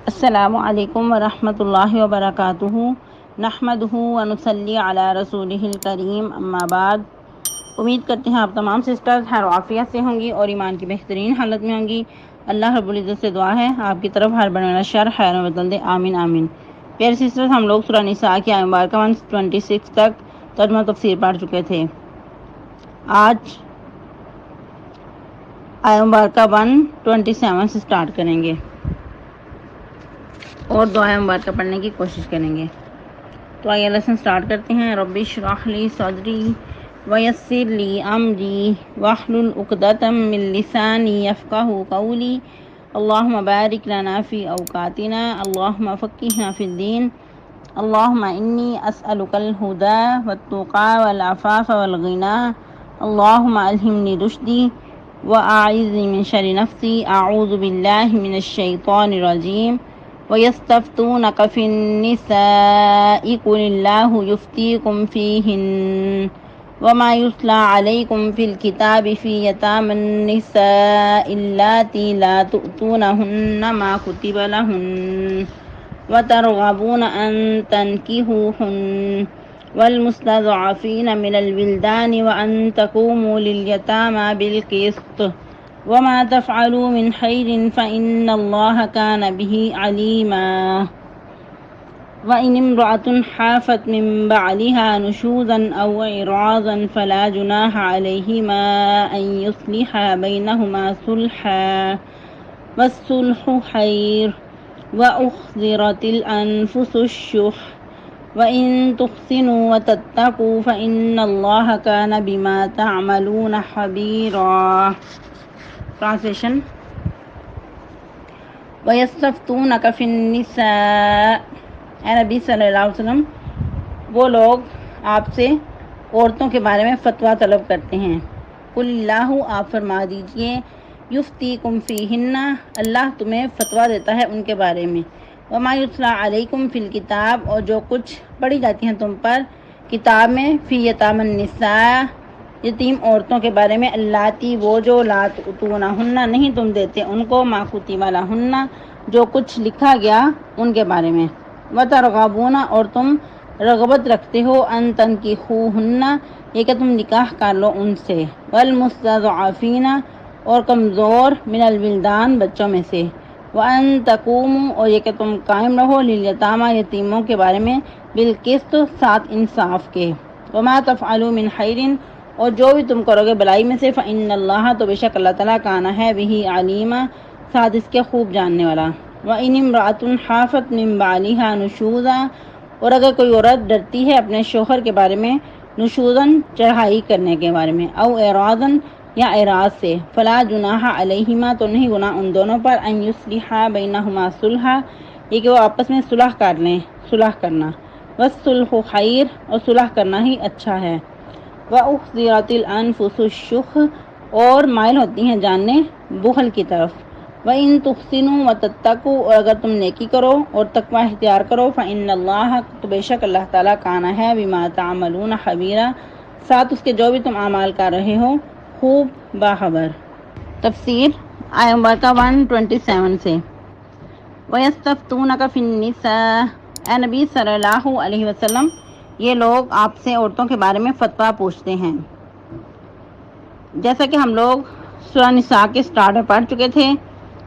السلام علیکم ورحمۃ اللہ وبرکاتہ نحمدہ ونصلی علی رسولہ الکریم اما بعد۔ امید کرتے ہیں آپ تمام سسٹرز خیر و عافیت سے ہوں گی اور ایمان کی بہترین حالت میں ہوں گی۔ اللہ رب العزت سے دعا ہے آپ کی طرف ہر بڑا شر خیر و بدل دے، آمین آمین۔ پیارے سسٹرز، ہم لوگ سورہ نساء کی آیت مبارکہ 126 تک ترجمہ تفسیر پڑھ چکے تھے۔ آج آیت مبارکہ 127 سے سٹارٹ کریں گے اور دعائیں مبارکہ پڑھنے کی کوشش کریں گے۔ تو آئیے لیسن سٹارٹ کرتے ہیں۔ رب اشرح لی صدری ویسر لی امری واحلل عقدۃ من لسانی یفقہوا قولی اللہم بارک لنا فی اوقاتنا اللہم فقہنا فی الدین اللہم انی اسألک الہدی والتقی والعفاف والغنی اللہم الہمنی رشدی واعذنی من شر نفسی اعوذ باللہ من الشیطان الرجیم وَيَسْتَفْتُونَكَ فِي النِّسَاءِ قُلِ اللَّهُ يُفْتِيكُمْ فِيهِنَّ وَمَا يُتْلَى عَلَيْكُمْ فِي الْكِتَابِ فِي يَتَامَى النِّسَاءِ اللَّاتِي لَا تُؤْتُونَهُنَّ مَا كُتِبَ لَهُنَّ وَتَرْغَبُونَ أَن تَنكِحُوهُنَّ وَالْمُسْتَضْعَفِينَ مِنَ الْوِلْدَانِ وَأَن تَقُومُوا لِلْيَتَامَى بِالْقِسْطِ وما تفعلوا من خير فإن الله كان به عليما وإن امرأة حافت من بعلها نشوزا أو إعراضا فلا جناح عليهما أن يصلحا بينهما صلحا والصلح خير وأحضرت الأنفس الشح وإن تحسنوا وتتقوا فإن الله كان بما تعملون خبيرا۔ ٹرانسلیشن۔ وَيَسْتَفْتُونَكَ فِي النِّسَاءِ، اے نبی صلی اللہ علیہ وسلم، وہ لوگ آپ سے عورتوں کے بارے میں فتویٰ طلب کرتے ہیں۔ قُلِ اللَّهُ، آپ فرما دیجئے، یُفْتِیکُم فِیہِنَّ، اللہ تمہیں فتویٰ دیتا ہے ان کے بارے میں۔ وَمَا یُتْلَى عَلَیکُم فِی الْکِتَابِ، اور جو کچھ پڑھی جاتی ہیں تم پر کتاب میں، فِی یتامی النِّسَاء، یتیم عورتوں کے بارے میں، اللاتی، وہ جو لا تؤتونہن، نہیں تم دیتے ان کو، ما کتب لہن، جو کچھ لکھا گیا ان کے بارے میں، وترغبون، اور تم رغبت رکھتے ہو، ان تنکحوہن، یہ کہ تم نکاح کر لو ان سے، والمستضعفین، اور کمزور، من الولدان، بچوں میں سے، وان تقوموا، اور یہ کہ تم قائم رہو، لیلیتامی، یتیموں کے بارے میں، بالقسط، ساتھ انصاف کے، وما تفعلوا من خیر، اور جو بھی تم کرو گے بلائی میں سے، فإن اللہ، تو بے شک اللہ تعالیٰ، کان ہے، بہ علیما، ساتھ اس کے خوب جاننے والا۔ وإن امرأة خافت من بعلها نشوزا، اور اگر کوئی عورت ڈرتی ہے اپنے شوہر کے بارے میں، نشوزاً، چڑھائی کرنے کے بارے میں، او اعراضاً، یا اعراض سے، فلا جناح علیہما، تو نہیں گناہ ان دونوں پر، ان یصلحا بینہما صلحا، یہ کہ وہ آپس میں صلح کر لیں، صلح کرنا، والصلح خیر، اور صلح کرنا ہی اچھا ہے، وَأُحْضِرَتِ الْأَنفُسُ الشُّحَّ، اور مائل ہوتی ہیں جانیں بخل کی طرف، وَإِن تُحْسِنُوا وَتَتَّقُوا، اور اگر تم نیکی کرو اور تقوی اختیار کرو، فإن اللہ، تو بے شک اللہ تعالیٰ، کان ہے، بما تعملون خبیرا، ساتھ اس کے جو بھی تم اعمال کر رہے ہو، خوب باخبر۔ تفسیر۔ آیت مبارکہ 127 سے۔ وَيَسْتَفْتُونَكَ فِي النِّسَاءِ، اے نبی صلی اللہ علیہ وسلم، یہ لوگ آپ سے عورتوں کے بارے میں فتویٰ پوچھتے ہیں۔ جیسا کہ ہم لوگ سورہ نساء کے سٹارٹ میں پڑھ چکے تھے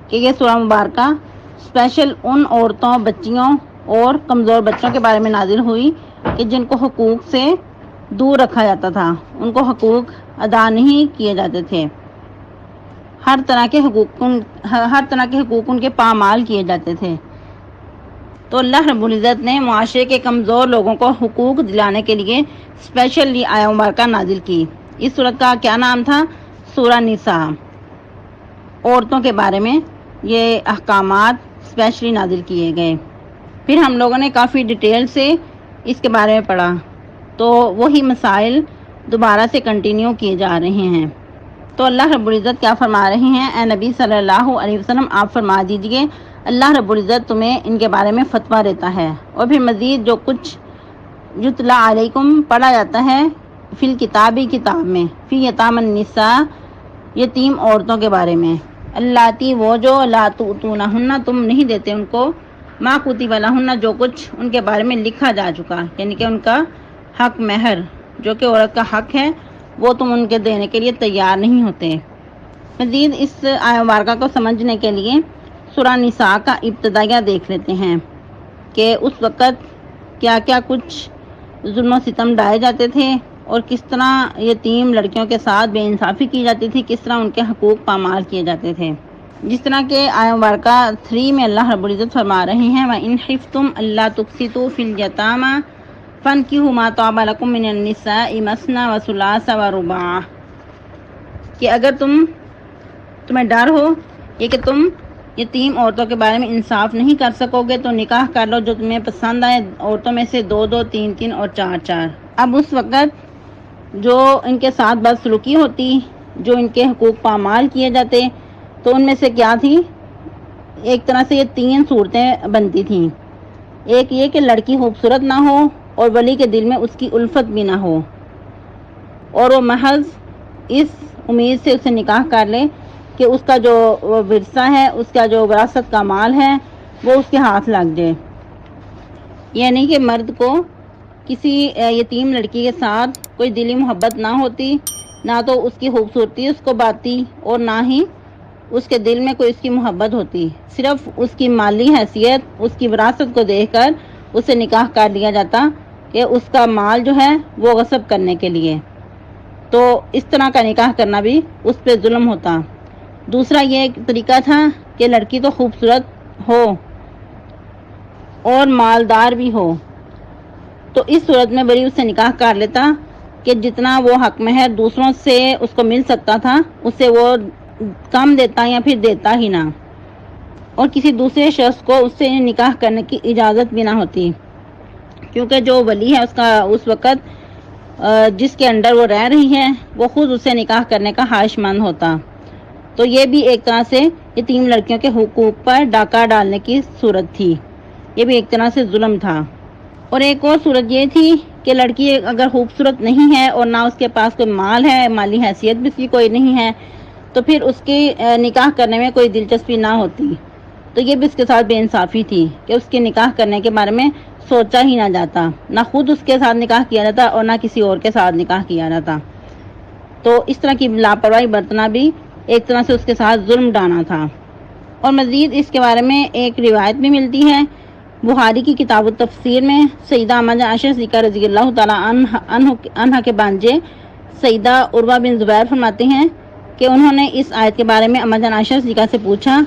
کہ یہ سورہ مبارکہ اسپیشل ان عورتوں، بچیوں اور کمزور بچوں کے بارے میں نازل ہوئی کہ جن کو حقوق سے دور رکھا جاتا تھا، ان کو حقوق ادا نہیں کیے جاتے تھے، ہر طرح کے حقوق ان کے پامال کیے جاتے تھے۔ تو اللہ رب العزت نے معاشرے کے کمزور لوگوں کو حقوق دلانے کے لیے اسپیشل یہ آیت مبارکہ نازل کی۔ اس سورت کا کیا نام تھا؟ سورہ نساء۔ عورتوں کے بارے میں یہ احکامات اسپیشلی نازل کیے گئے۔ پھر ہم لوگوں نے کافی ڈیٹیل سے اس کے بارے میں پڑھا، تو وہی مسائل دوبارہ سے کنٹینیو کیے جا رہے ہیں۔ تو اللہ رب العزت کیا فرما رہے ہیں؟ اے نبی صلی اللہ علیہ وسلم، آپ فرما دیجئے، اللہ رب العزت تمہیں ان کے بارے میں فتویٰ دیتا ہے، اور پھر مزید جو کچھ یتلا علیکم، پڑھا جاتا ہے، فی الکتابی، کتاب میں، فی یتامی النساء، یتیم عورتوں کے بارے میں، اللاتی، وہ جو لا تؤتونہن، تم نہیں دیتے ان کو، ما کتب لہن جو کچھ ان کے بارے میں لکھا جا چکا، یعنی کہ ان کا حق مہر جو کہ عورت کا حق ہے وہ تم ان کے دینے کے لیے تیار نہیں ہوتے۔ مزید اس آیہ مبارکہ کو سمجھنے کے لیے سورہ نساء کا ابتدائیہ دیکھ لیتے ہیں کہ اس وقت کیا کیا کچھ ظلم و ستم ڈھائے جاتے تھے اور کس طرح یتیم لڑکیوں کے ساتھ بے انصافی کی جاتی تھی، کس طرح ان کے حقوق پامال کیے جاتے تھے۔ جس طرح کہ آیہ مبارکہ 3 میں اللہ رب العزت فرما رہے ہیں وَإِنْ خِفْتُمْ أَلَّا تُقْسِطُوا فِي الْيَتَامَىٰ فَانكِحُوا مَا طَابَ لَكُم مِّنَ النِّسَاءِ مَثْنَىٰ وَثُلَاثَ وَرُبَاعَ، کہ اگر تمہیں ڈر ہو یہ کہ تم یتیم عورتوں کے بارے میں انصاف نہیں کر سکو گے تو نکاح کر لو جو تمہیں پسند آئے عورتوں میں سے 2 2 3 3 اور 4 4۔ اب اس وقت جو ان کے ساتھ بدسلوکی ہوتی، جو ان کے حقوق پامال کیے جاتے، تو ان میں سے کیا تھی، ایک طرح سے یہ 3 صورتیں بنتی تھیں۔ ایک یہ کہ لڑکی خوبصورت نہ ہو اور ولی کے دل میں اس کی الفت بھی نہ ہو اور وہ محض اس امید سے اسے نکاح کر لے کہ اس کا جو ورثہ ہے، اس کا جو وراثت کا مال ہے وہ اس کے ہاتھ لگ جائے، یعنی کہ مرد کو کسی یتیم لڑکی کے ساتھ کوئی دلی محبت نہ ہوتی، نہ تو اس کی خوبصورتی اس کو باتی اور نہ ہی اس کے دل میں کوئی اس کی محبت ہوتی، صرف اس کی مالی حیثیت، اس کی وراثت کو دیکھ کر اسے نکاح کر دیا جاتا کہ اس کا مال جو ہے وہ غصب کرنے کے لیے، تو اس طرح کا نکاح کرنا بھی اس پہ ظلم ہوتا۔ دوسرا یہ طریقہ تھا کہ لڑکی تو خوبصورت ہو اور مالدار بھی ہو، تو اس صورت میں ولی اس سے نکاح کر لیتا کہ جتنا وہ حق مہر دوسروں سے اس کو مل سکتا تھا اس سے وہ کم دیتا یا پھر دیتا ہی نہ، اور کسی دوسرے شخص کو اس سے نکاح کرنے کی اجازت بھی نہ ہوتی، کیونکہ جو ولی ہے اس کا اس وقت جس کے انڈر وہ رہ رہی ہے وہ خود اسے نکاح کرنے کا خواہش مند ہوتا، تو یہ بھی ایک طرح سے یتیم لڑکیوں کے حقوق پر ڈاکہ ڈالنے کی صورت تھی، یہ بھی ایک طرح سے ظلم تھا۔ اور ایک اور صورت یہ تھی کہ لڑکی اگر خوبصورت نہیں ہے اور نہ اس کے پاس کوئی مال ہے، مالی حیثیت بھی اس کی کوئی نہیں ہے، تو پھر اس کی نکاح کرنے میں کوئی دلچسپی نہ ہوتی، تو یہ بھی اس کے ساتھ بے انصافی تھی کہ اس کے نکاح کرنے کے بارے میں سوچا ہی نہ جاتا، نہ خود اس کے ساتھ نکاح کیا جاتا اور نہ کسی اور کے ساتھ نکاح کیا جاتا، تو اس طرح کی لاپرواہی برتنا بھی ایک طرح سے اس کے ساتھ ظلم ڈانا تھا۔ اور مزید اس کے بارے میں ایک روایت بھی ملتی ہے بخاری کی کتاب التفسیر میں، سیدہ اما جان عائشہ صدیقہ رضی اللہ تعالی عنہ کے بانجے سیدہ عروہ بن زبیر فرماتے ہیں کہ انہوں نے اس آیت کے بارے میں اما جان عائشہ صدیقہ سے پوچھا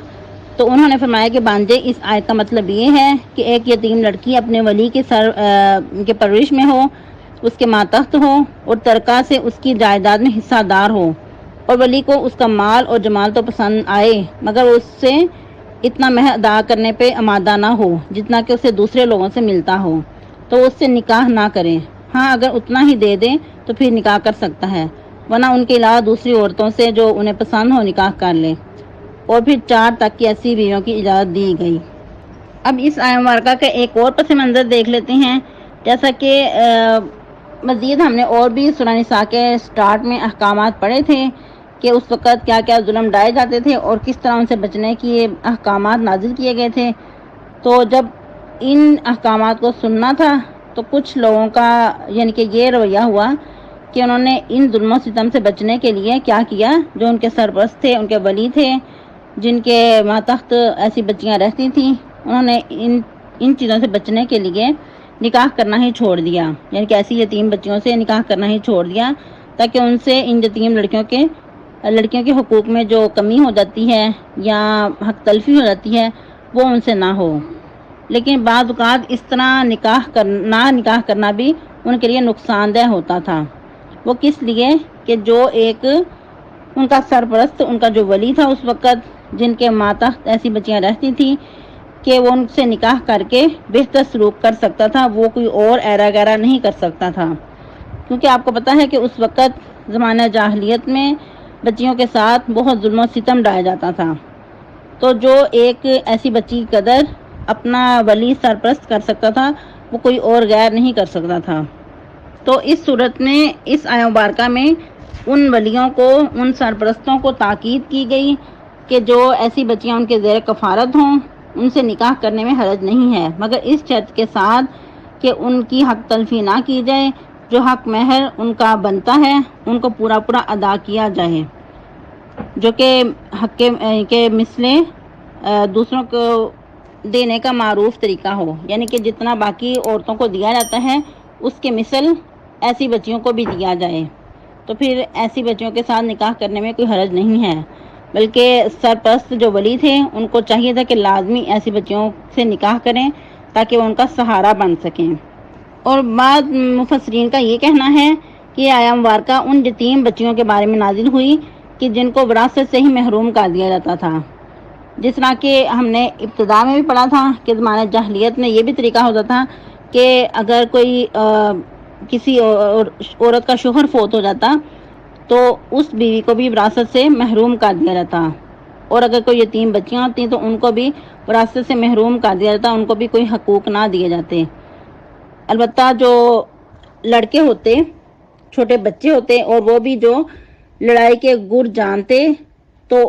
تو انہوں نے فرمایا کہ بانجے اس آیت کا مطلب یہ ہے کہ ایک یتیم لڑکی اپنے ولی کے پرورش میں ہو، اس کے ماتحت ہو اور ترکہ سے اس کی جائیداد میں حصہ دار ہو، اور ولی کو اس کا مال اور جمال تو پسند آئے مگر اس سے اتنا مہر ادا کرنے پہ آمادہ نہ ہو جتنا کہ اسے دوسرے لوگوں سے ملتا ہو، تو اس سے نکاح نہ کریں، ہاں اگر اتنا ہی دے دیں تو پھر نکاح کر سکتا ہے، ورنہ ان کے علاوہ دوسری عورتوں سے جو انہیں پسند ہو نکاح کر لے، اور پھر 4 تک کی ایسی بیویوں کی اجازت دی گئی۔ اب اس آیہ مبارکہ کا ایک اور پس منظر دیکھ لیتے ہیں، جیسا کہ مزید ہم نے اور بھی سورہ نساء کے سٹارٹ میں احکامات پڑھے تھے کہ اس وقت کیا کیا ظلم ڈائے جاتے تھے اور کس طرح ان سے بچنے کی احکامات نازل کیے گئے تھے، تو جب ان احکامات کو سننا تھا تو کچھ لوگوں کا یعنی کہ یہ رویہ ہوا کہ انہوں نے ان ظلم و ستم سے بچنے کے لیے کیا کیا، جو ان کے سرپرست تھے، ان کے ولی تھے، جن کے ماتحت ایسی بچیاں رہتی تھیں، انہوں نے ان چیزوں سے بچنے کے لیے نکاح کرنا ہی چھوڑ دیا، یعنی کہ ایسی یتیم بچیوں سے نکاح کرنا ہی چھوڑ دیا تاکہ ان سے ان یتیم لڑکیوں کے حقوق میں جو کمی ہو جاتی ہے یا حق تلفی ہو جاتی ہے وہ ان سے نہ ہو۔ لیکن بعض اوقات اس طرح نکاح کرنا بھی ان کے لیے نقصان دہ ہوتا تھا، وہ کس لیے کہ جو ایک ان کا سرپرست، ان کا جو ولی تھا اس وقت، جن کے ماتحت ایسی بچیاں رہتی تھیں کہ وہ ان سے نکاح کر کے بہتر سلوک کر سکتا تھا، وہ کوئی اور ایرا گیرا نہیں کر سکتا تھا، کیونکہ آپ کو پتہ ہے کہ اس وقت زمانہ جاہلیت میں بچیوں کے ساتھ بہت ظلم و ستم ڈایا جاتا تھا، تو جو ایک ایسی بچی کی قدر اپنا ولی سرپرست کر سکتا تھا وہ کوئی اور غیر نہیں کر سکتا تھا۔ تو اس صورت میں اس آیہ مبارکہ میں ان ولیوں کو، ان سرپرستوں کو تاکید کی گئی کہ جو ایسی بچیاں ان کے زیر کفالت ہوں ان سے نکاح کرنے میں حرج نہیں ہے، مگر اس شرط کے ساتھ کہ ان کی حق تلفی نہ کی جائے، جو حق مہر ان کا بنتا ہے ان کو پورا پورا ادا کیا جائے، جو کہ حق کے مثلے دوسروں کو دینے کا معروف طریقہ ہو، یعنی کہ جتنا باقی عورتوں کو دیا جاتا ہے اس کے مثل ایسی بچیوں کو بھی دیا جائے، تو پھر ایسی بچیوں کے ساتھ نکاح کرنے میں کوئی حرج نہیں ہے، بلکہ سرپرست جو ولی تھے ان کو چاہیے تھا کہ لازمی ایسی بچیوں سے نکاح کریں تاکہ وہ ان کا سہارا بن سکیں۔ اور بعض مفسرین کا یہ کہنا ہے کہ آیہ مبارکہ ان یتیم بچیوں کے بارے میں نازل ہوئی کہ جن کو وراثت سے ہی محروم کر دیا جاتا تھا، جس طرح کہ ہم نے ابتدا میں بھی پڑھا تھا کہ زمانہ جاہلیت میں یہ بھی طریقہ ہوتا تھا کہ اگر کوئی کسی عورت کا شوہر فوت ہو جاتا تو اس بیوی کو بھی وراثت سے محروم کر دیا جاتا، اور اگر کوئی یتیم بچیاں ہوتی تو ان کو بھی وراثت سے محروم کر دیا جاتا، ان کو بھی کوئی حقوق نہ دیے جاتے۔ البتہ جو لڑکے ہوتے، چھوٹے بچے ہوتے، اور وہ بھی جو لڑائی کے گر جانتے تو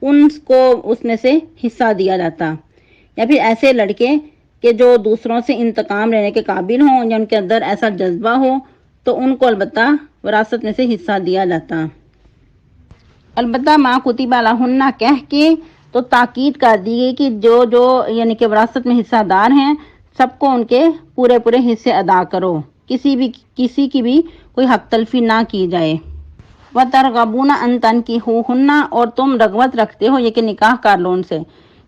ان کو اس میں سے حصہ دیا جاتا، یا پھر ایسے لڑکے کہ جو دوسروں سے انتقام لینے کے قابل ہوں یا ان کے اندر ایسا جذبہ ہو تو ان کو البتہ وراثت میں سے حصہ دیا جاتا۔ البتہ ما کتب علیہن کہہ کے تو تاکید کر دی گئی کہ جو یعنی کہ وراثت میں حصہ دار ہیں سب کو ان کے پورے حصے ادا کرو، کسی کی بھی کوئی حق تلفی نہ کی جائے۔ وَتَرْغَبُونَ أَن تَنكِحُوهُنَّ اور تم رغبت رکھتے ہو یہ کہ نکاح کر لو ان سے،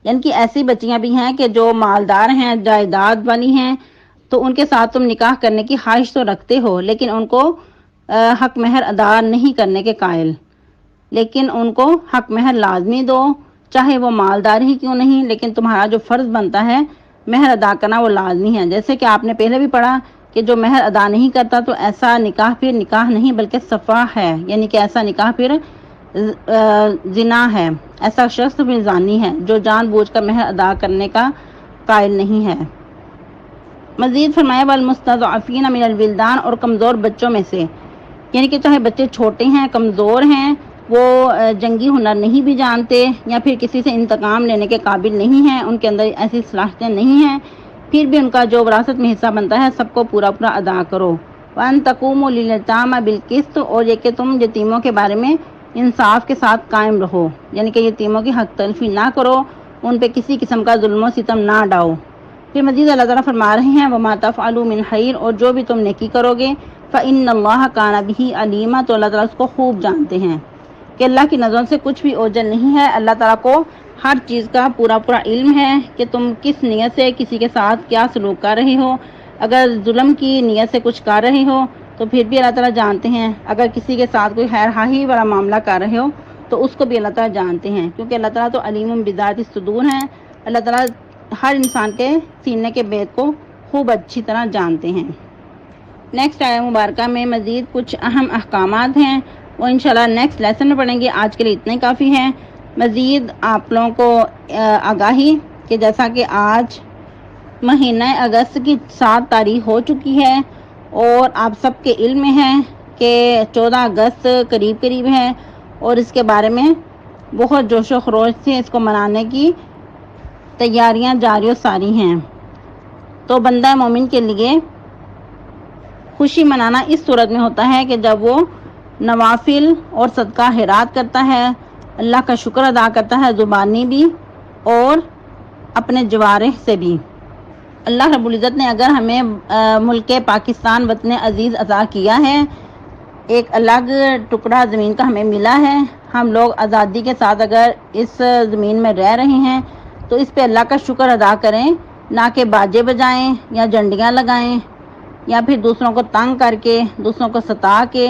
یعنی کہ ایسی بچیاں بھی ہیں کہ جو مالدار ہیں، جائیداد والی ہیں، تو ان کے ساتھ تم نکاح کرنے کی خواہش تو رکھتے ہو لیکن ان کو حق مہر ادا نہیں کرنے کے قائل، لیکن ان کو حق مہر لازمی دو، چاہے وہ مالدار ہی کیوں نہیں، لیکن تمہارا جو فرض بنتا ہے مہر ادا کرنا وہ لازمی ہے۔ جیسے کہ آپ نے پہلے بھی پڑھا کہ جو مہر ادا نہیں کرتا تو ایسا نکاح پھر نکاح نہیں بلکہ صفا ہے، یعنی کہ ایسا نکاح پھر زنا ہے، ایسا شخص پھر زانی ہے جو جان بوجھ کر مہر ادا کرنے کا قائل نہیں ہے۔ مزید فرمایا والمستضعفین من الولدان اور کمزور بچوں میں سے، یعنی کہ چاہے بچے چھوٹے ہیں، کمزور ہیں، وہ جنگی ہنر نہیں بھی جانتے یا پھر کسی سے انتقام لینے کے قابل نہیں ہیں، ان کے اندر ایسی صلاحیتیں نہیں ہیں، پھر بھی ان کا جو وراثت میں حصہ بنتا ہے سب کو پورا ادا کرو۔ وَأَن تَقُومُوا لِلْيَتَامَى بِالْقِسْطِ اور یہ کہ تم یتیموں کے بارے میں انصاف کے ساتھ قائم رہو، یعنی کہ یتیموں کی حق تلفی نہ کرو، ان پہ کسی قسم کا ظلم و ستم نہ ڈاؤ۔ پھر مزید اللہ تعالیٰ فرما رہے ہیں وَمَا تَفْعَلُوا مِنْ خَيْرٍ اور جو بھی تم نیکی کرو گے فَإِنَّ اللَّهَ كَانَ بِهِ عَلِيمًا تو اللہ تعالیٰ اس کو خوب جانتے ہیں، کہ اللہ کی نظروں سے کچھ بھی اوجھل نہیں ہے، اللہ تعالیٰ کو ہر چیز کا پورا علم ہے کہ تم کس نیت سے کسی کے ساتھ کیا سلوک کر رہے ہو، اگر ظلم کی نیت سے کچھ کر رہے ہو تو پھر بھی اللہ تعالیٰ جانتے ہیں، اگر کسی کے ساتھ کوئی خیر خواہی والا معاملہ کر رہے ہو تو اس کو بھی اللہ تعالیٰ جانتے ہیں، کیونکہ اللہ تعالیٰ تو علیم بذات الصدور ہیں، اللہ تعالیٰ ہر انسان کے سینے کے بیت کو خوب اچھی طرح جانتے ہیں۔ نیکسٹ آیہ مبارکہ میں مزید کچھ اہم احکامات ہیں، وہ انشاءاللہ نیکسٹ لیسن میں پڑھیں گے، آج کے لیے اتنا ہی کافی ہے۔ مزید آپ لوگوں کو آگاہی کہ جیسا کہ آج مہینہ اگست کی 7 تاریخ ہو چکی ہے اور آپ سب کے علم میں ہے کہ 14 اگست قریب ہے اور اس کے بارے میں بہت جوش و خروش سے اس کو منانے کی تیاریاں جاری و ساری ہیں۔ تو بندہ مومن کے لیے خوشی منانا اس صورت میں ہوتا ہے کہ جب وہ نوافل اور صدقہ خیرات کرتا ہے، اللہ کا شکر ادا کرتا ہے، زبانی بھی اور اپنے جوارح سے بھی۔ اللہ رب العزت نے اگر ہمیں ملک پاکستان وطن عزیز عطا کیا ہے، ایک الگ ٹکڑا زمین کا ہمیں ملا ہے، ہم لوگ آزادی کے ساتھ اگر اس زمین میں رہ رہے ہیں تو اس پہ اللہ کا شکر ادا کریں، نہ کہ باجے بجائیں یا جھنڈیاں لگائیں یا پھر دوسروں کو تنگ کر کے، دوسروں کو ستا کے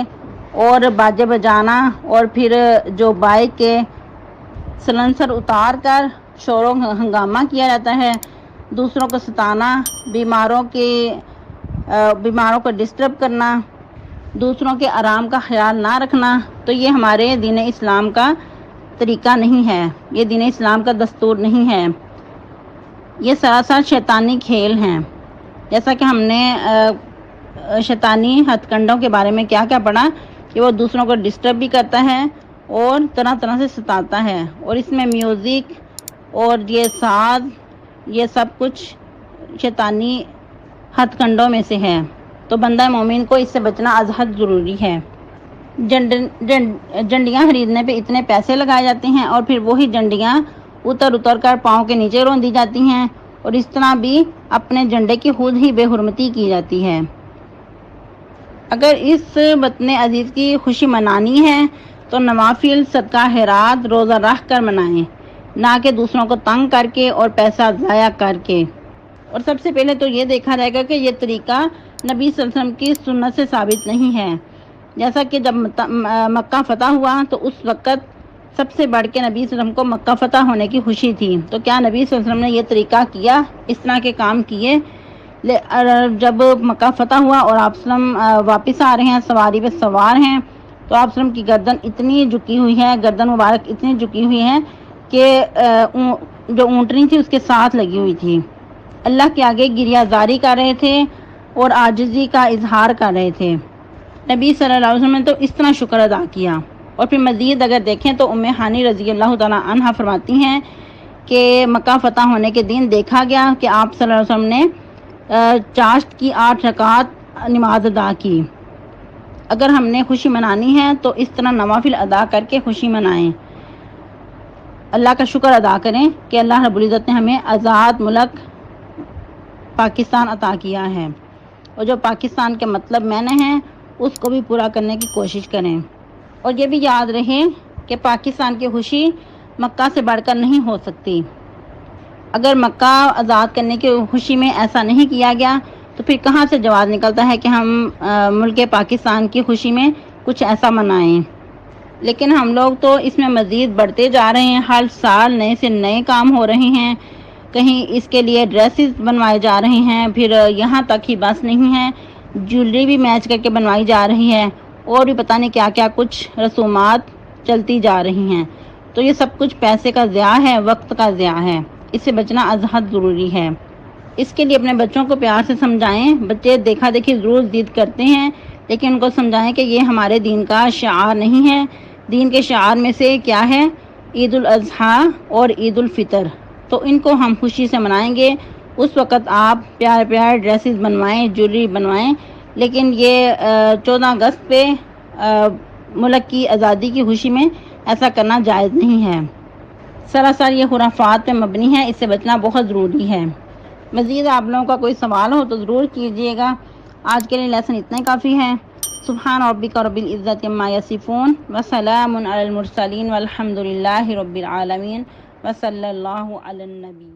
اور باجے بجانا اور پھر جو بائک کے سلنسر اتار کر شور و ہنگامہ کیا جاتا ہے، دوسروں کو ستانا، بیماروں کو ڈسٹرب کرنا، دوسروں کے آرام کا خیال نہ رکھنا، تو یہ ہمارے دین اسلام کا طریقہ نہیں ہے، یہ دین اسلام کا دستور نہیں ہے، یہ سراسر شیطانی کھیل ہیں۔ جیسا کہ ہم نے شیطانی ہتھ کنڈوں کے بارے میں کیا پڑھا کہ وہ دوسروں کو ڈسٹرب بھی کرتا ہے اور طرح طرح سے ستاتا ہے، اور اس میں میوزک اور یہ ساز یہ سب کچھ شیطانی ہتھ کنڈوں میں سے ہے، تو بندہ مومن کو اس سے بچنا از حد ضروری ہے۔ جنڈیاں خریدنے پہ اتنے پیسے لگائے جاتے ہیں اور پھر وہی جنڈیاں اتر کر پاؤں کے نیچے رون دی جاتی ہیں، اور اس طرح بھی اپنے جھنڈے کی خود ہی بے حرمتی کی جاتی ہے۔ اگر اس وطن عزیز کی خوشی منانی ہے تو نوافل، صدقہ خیرات، روزہ رکھ کر منائیں، نہ کہ دوسروں کو تنگ کر کے اور پیسہ ضائع کر کے۔ اور سب سے پہلے تو یہ دیکھا جائے گا کہ یہ طریقہ نبی صلی اللہ علیہ وسلم کی سنت سے ثابت نہیں ہے۔ جیسا کہ جب مکہ فتح ہوا تو اس وقت سب سے بڑھ کے نبی صلی اللہ علیہ وسلم کو مکہ فتح ہونے کی خوشی تھی، تو کیا نبی صلی اللہ علیہ وسلم نے یہ طریقہ کیا، اس طرح کے کام کیے؟ جب مکہ فتح ہوا اور آپ صلی اللہ علیہ وسلم واپس آ رہے ہیں، سواری پہ سوار ہیں، تو آپ صلی اللہ علیہ وسلم کی گردن اتنی جھکی ہوئی ہے، گردن مبارک اتنی جھکی ہوئی ہے کہ جو اونٹنی تھی اس کے ساتھ لگی ہوئی تھی۔ اللہ کے آگے گریہ زاری کر رہے تھے اور عاجزی کا اظہار کر رہے تھے۔ نبی صلی اللہ علیہ وسلم نے تو اس طرح شکر ادا کیا۔ اور پھر مزید اگر دیکھیں تو ام ہانی رضی اللہ تعالیٰ عنہا فرماتی ہیں کہ مکہ فتح ہونے کے دن دیکھا گیا کہ آپ صلی اللہ علیہ وسلم نے چاشت کی 8 رکعات نماز ادا کی۔ اگر ہم نے خوشی منانی ہے تو اس طرح نوافل ادا کر کے خوشی منائیں، اللہ کا شکر ادا کریں کہ اللہ رب العزت نے ہمیں آزاد ملک پاکستان عطا کیا ہے، اور جو پاکستان کے مطلب میں ہیں اس کو بھی پورا کرنے کی کوشش کریں۔ اور یہ بھی یاد رہے کہ پاکستان کی خوشی مکہ سے بڑھ کر نہیں ہو سکتی۔ اگر مکہ آزاد کرنے کی خوشی میں ایسا نہیں کیا گیا تو پھر کہاں سے جواز نکلتا ہے کہ ہم ملک پاکستان کی خوشی میں کچھ ایسا منائیں؟ لیکن ہم لوگ تو اس میں مزید بڑھتے جا رہے ہیں، ہر سال نئے سے نئے کام ہو رہے ہیں، کہیں اس کے لیے ڈریسز بنوائے جا رہے ہیں، پھر یہاں تک ہی بس نہیں ہے، جویلری بھی میچ کر کے بنوائی جا رہی ہے، اور بھی پتہ نہیں کیا کیا کچھ رسومات چلتی جا رہی ہیں۔ تو یہ سب کچھ پیسے کا ضیاع ہے، وقت کا ضیاع ہے، اس سے بچنا از حد ضروری ہے۔ اس کے لیے اپنے بچوں کو پیار سے سمجھائیں۔ بچے دیکھا دیکھی ضرور ضد کرتے ہیں، لیکن ان کو سمجھائیں کہ یہ ہمارے دین کا شعار نہیں ہے۔ دین کے شعار میں سے کیا ہے؟ عید الاضحیٰ اور عید الفطر، تو ان کو ہم خوشی سے منائیں گے۔ اس وقت آپ پیار پیار ڈریسز بنوائیں، جویلری بنوائیں، لیکن یہ 14 اگست پہ ملک کی آزادی کی خوشی میں ایسا کرنا جائز نہیں ہے۔ سراسر یہ خرافات پہ مبنی ہے، اس سے بچنا بہت ضروری ہے۔ مزید آپ لوگوں کا کوئی سوال ہو تو ضرور کیجیے گا۔ آج کے لیے لیسن اتنا ہی کافی ہے۔ سبحان ربک رب العزت عما یصفون وسلام علی المرسلین والحمد للہ رب العالمین وصلی اللہ علی النبی۔